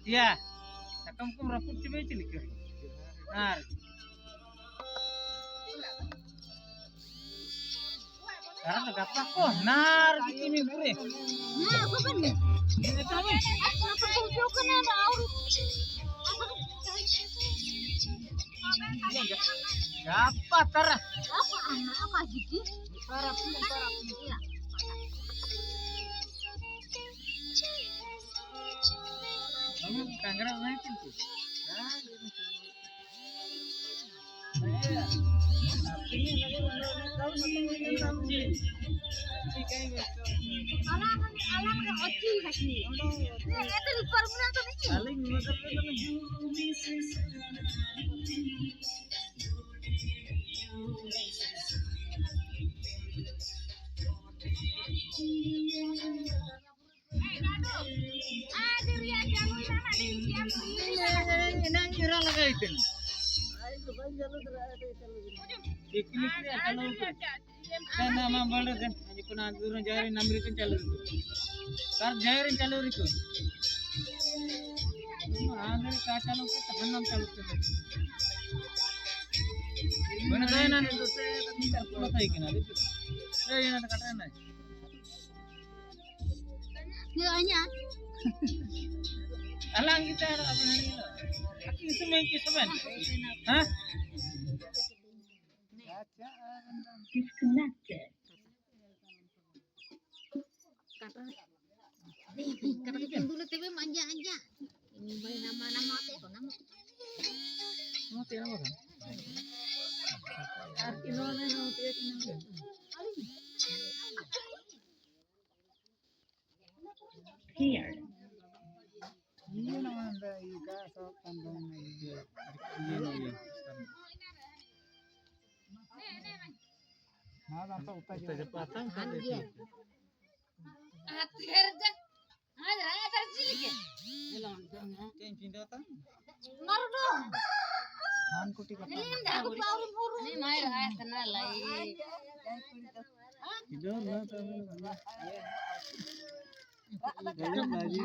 Ya, kamu raput coba cilik. Nah, sekarang agak apa kok? Nar gitu nih bure. Nah, apa kan nih? Ini tahu nih. Kenapa kau kan ada aurut? Apa tara? Apa anak apa gitu? Sarap. Iya. Kamu kangeran naikin tuh. Nah, gitu. Alam ada oci kasih. Ini itu di permulaan tuh nih. Paling makan itu nih. Nang ira lagaitin. Piknik ni kalau sana mambalur kan, ini pun adur jari namri kan calur itu. Kar jari calur itu. Ambil kacalur itu hanam calur itu. Mana saya nanti tu saya tak minta pulau saya kena itu. Saya nanti kata mana? Dia hanya. Alang kita ada apa hari ini? Aki semen. Hah? Disconnected. Kata kita dulu TV manja aja. Ini bayi nama teh, nama. Mau tiap apa? Artino na mau tiap kenapa? Here. Iya namanya ika sok kandung ini. Iya. Nah, tanpa upaya jepatan kan itu. Akhir dah. Ada tercilik ya. Kain pindah tan. Naruh dong. Han kuti kata. Ini dah aku baru huru. Ini mai kenal lagi. Pindah lah tapi. Dalam lagi.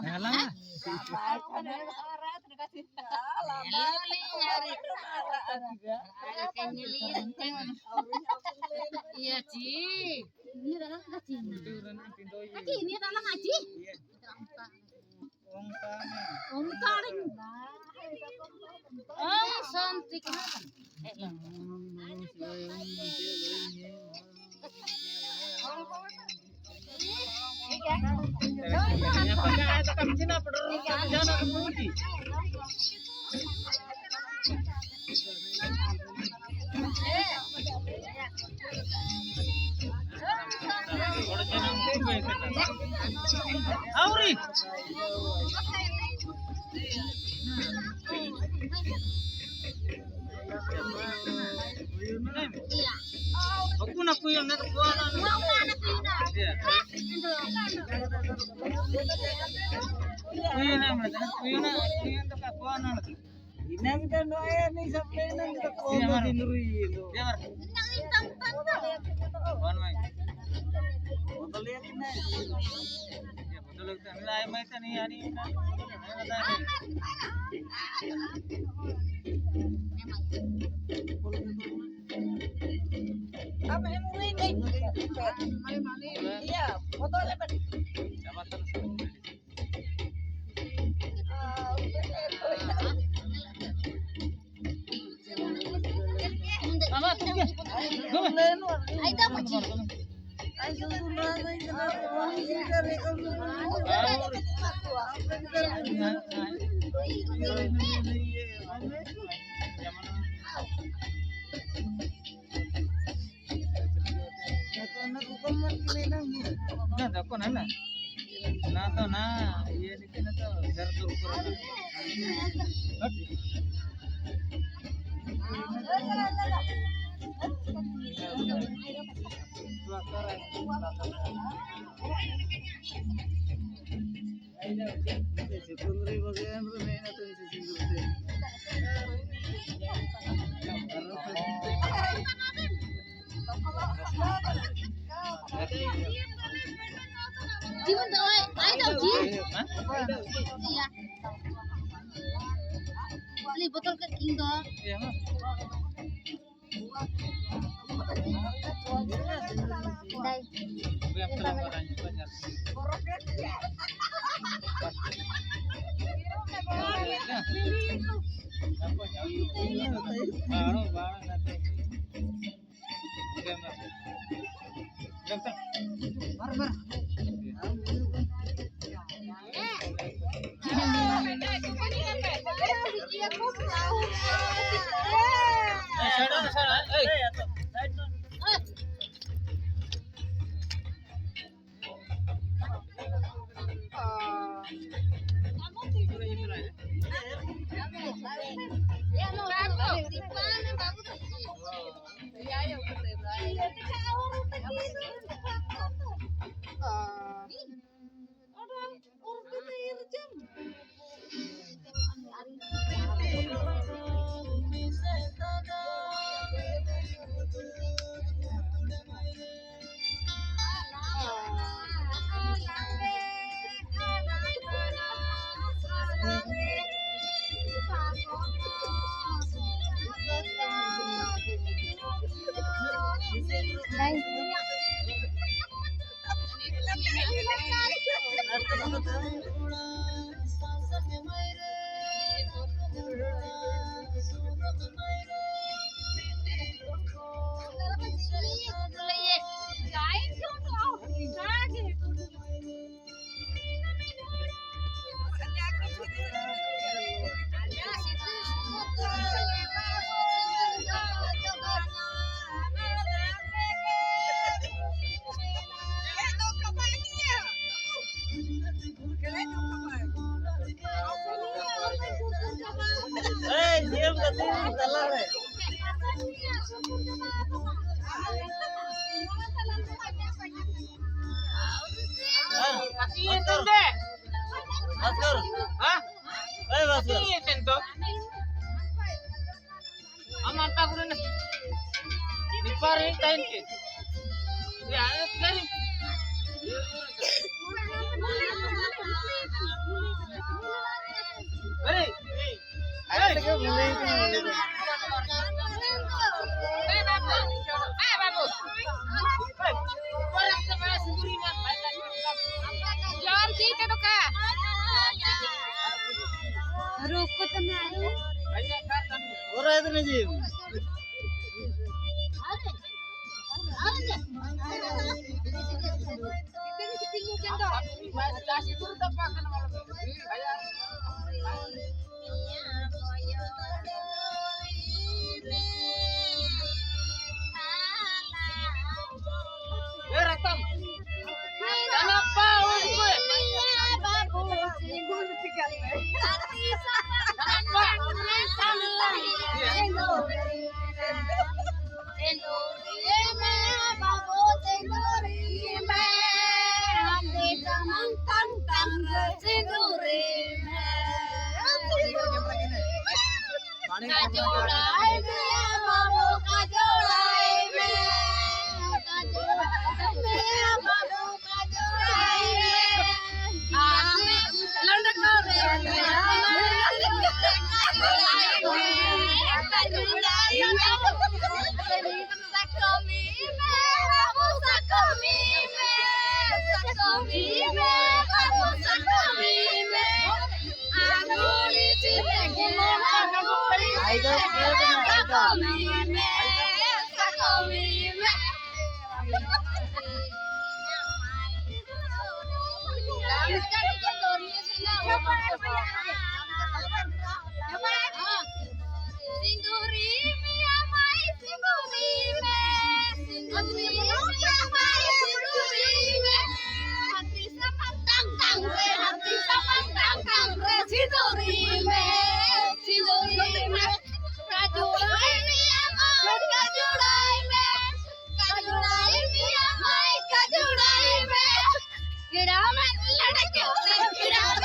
Dalam. Iya, Ci. Ini dalam ngaji. Ini dalam ngaji. Om taring. Oh, santik. Auri. Aku nak kuyang nak kuah nak. Kuyang nak mana? Kuyang tak kuah nak. Inang kita doa ni sampai nang kita kuah dinuri itu. Ya mar. Kuah mai. Botol lihat ini. Ya botol itu nilai mai kan ni hari ini. Apa yang ini? Iya, foto lepas. Nah, aku nana. Nah, to nah, iya ni kan to, gardu ukuran. Sinduri bagian rumah atau isi sindur teh. Ji mun tau ai tau Ji. Iya. Beli botol ke King dong. Iya mah. Dai. Yang pelanggarannya banyak. Ya no, di mana bagus. Iya, ya udah. Iya, Diam katanya salah deh. Masker. Hah? Masker. Iya, tentu. Aman pak udah nih. Diparin kain ke. Ya, sekali. Hei. Orang itu nih Jim. Rekam. Kenapa gue? Kira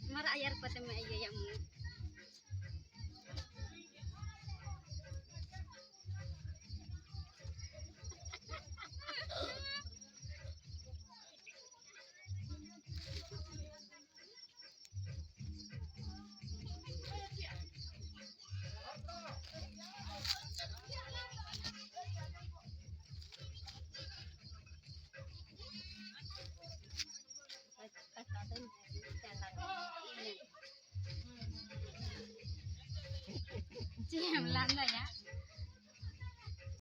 Mara ayar pada mai yang Cem landa ya.